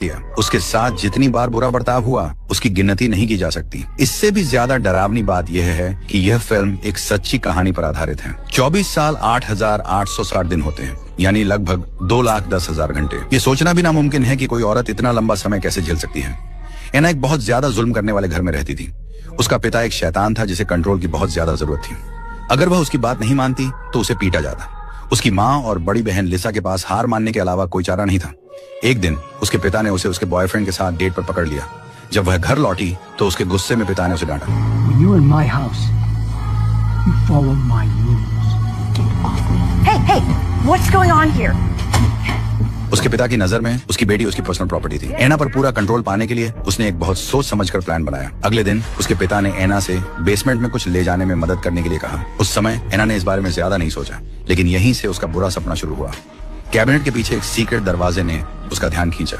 उसके साथ जितनी बार बुरा बर्ताव हुआ उसकी गिनती नहीं की जा सकती। इससे भी ज्यादा डरावनी बात यह है कि यह फिल्म एक सच्ची कहानी पर आधारित है। 24 साल 8,860 दिन होते हैं, यानी लगभग 2,10,000 घंटे। ये सोचना भी नामुमकिन है कि कोई औरत इतना लंबा समय कैसे झेल सकती है। एना एक बहुत ज्यादा जुल्म करने वाले घर में रहती थी। उसका पिता एक शैतान था जिसे कंट्रोल की बहुत ज्यादा जरूरत थी। अगर वह उसकी बात नहीं मानती तो उसे पीटा जाता। उसकी माँ और बड़ी बहन लिसा के पास हार मानने के अलावा कोई चारा नहीं था। एक दिन उसके पिता ने उसे उसके बॉयफ्रेंड के साथ डेट पर पकड़ लिया। जब वह घर लौटी तो उसके गुस्से में पिता ने उसे डांटा। When you're in my house, you follow my rules. Hey, what's going on here? उसके पिता की नजर में उसकी बेटी उसकी पर्सनल प्रॉपर्टी थी। एना पर पूरा कंट्रोल पाने के लिए उसने एक बहुत सोच समझकर प्लान बनाया। अगले दिन उसके पिता ने एना से बेसमेंट में कुछ ले जाने में मदद करने के लिए कहा। उस समय एना ने इस बारे में ज्यादा नहीं सोचा, लेकिन यहीं से उसका बुरा सपना शुरू हुआ। कैबिनेट के पीछे एक सीक्रेट दरवाजे ने उसका ध्यान खींचा,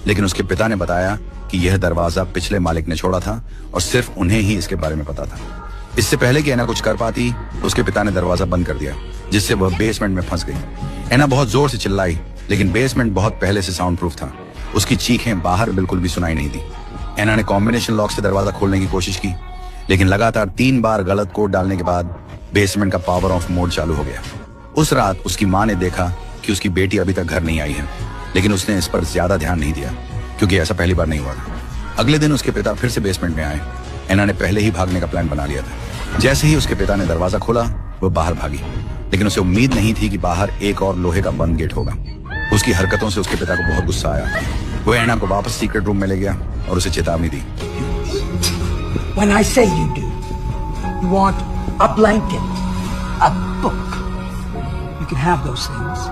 लेकिन उसके पिता ने बताया कि यह दरवाजा पिछले मालिक ने छोड़ा था और सिर्फ उन्हें ही इसके बारे में पता था। इससे पहले कि एना कुछ कर पाती, उसके पिता ने दरवाजा बंद कर दिया, जिससे वह बेसमेंट में फंस गई। एना बहुत जोर से चिल्लाई, लेकिन बेसमेंट बहुत पहले से साउंड प्रूफ था। उसकी चीखें बाहर बिल्कुल भी सुनाई नहीं दी। एना ने कॉम्बिनेशन लॉक से दरवाजा खोलने की कोशिश की, लेकिन लगातार 3 बार गलत कोड डालने के बाद बेसमेंट का पावर ऑफ मोड चालू हो गया। उस रात उसकी माँ ने देखा कि उसकी बेटी अभी तक घर नहीं आई है, लेकिन उसने इस पर ज्यादा ध्यान नहीं दिया क्योंकि ऐसा पहली बार नहीं हुआ था। अगले दिन उसके पिता फिर से बेसमेंट में आए। एना ने पहले ही भागने का प्लान बना लिया था। जैसे ही उसके पिता ने दरवाजा खोला, वो बाहर भागी, लेकिन उसे उम्मीद नहीं थी कि बाहर एक और लोहे का बंद गेट होगा। उसकी हरकतों से उसके पिता को बहुत गुस्सा आया। वो एना को वापस सीक्रेट रूम में ले गया और उसे चेतावनी दी। When I say you do, you want a blanket, a book. You can have those things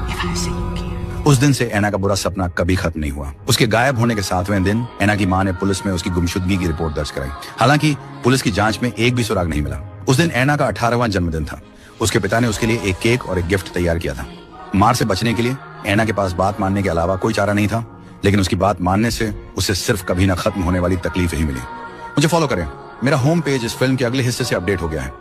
if I say you can. उस दिन से एना का बुरा सपना कभी खत्म नहीं हुआ। उसके गायब होने के 7वें दिन एना की माँ ने पुलिस में उसकी गुमशुदगी की रिपोर्ट दर्ज कराई। हालांकि पुलिस की जांच में एक भी सुराग नहीं मिला। उस दिन एना का 18वां जन्मदिन था। उसके पिता ने उसके लिए एक केक और एक गिफ्ट तैयार किया था। मार से बचने के लिए एना के पास बात मानने के अलावा कोई चारा नहीं था, लेकिन उसकी बात मानने से उसे सिर्फ कभी न खत्म होने वाली तकलीफ ही मिली। मुझे फॉलो करें। मेरा होम पेज इस फिल्म के अगले हिस्से से अपडेट हो गया है।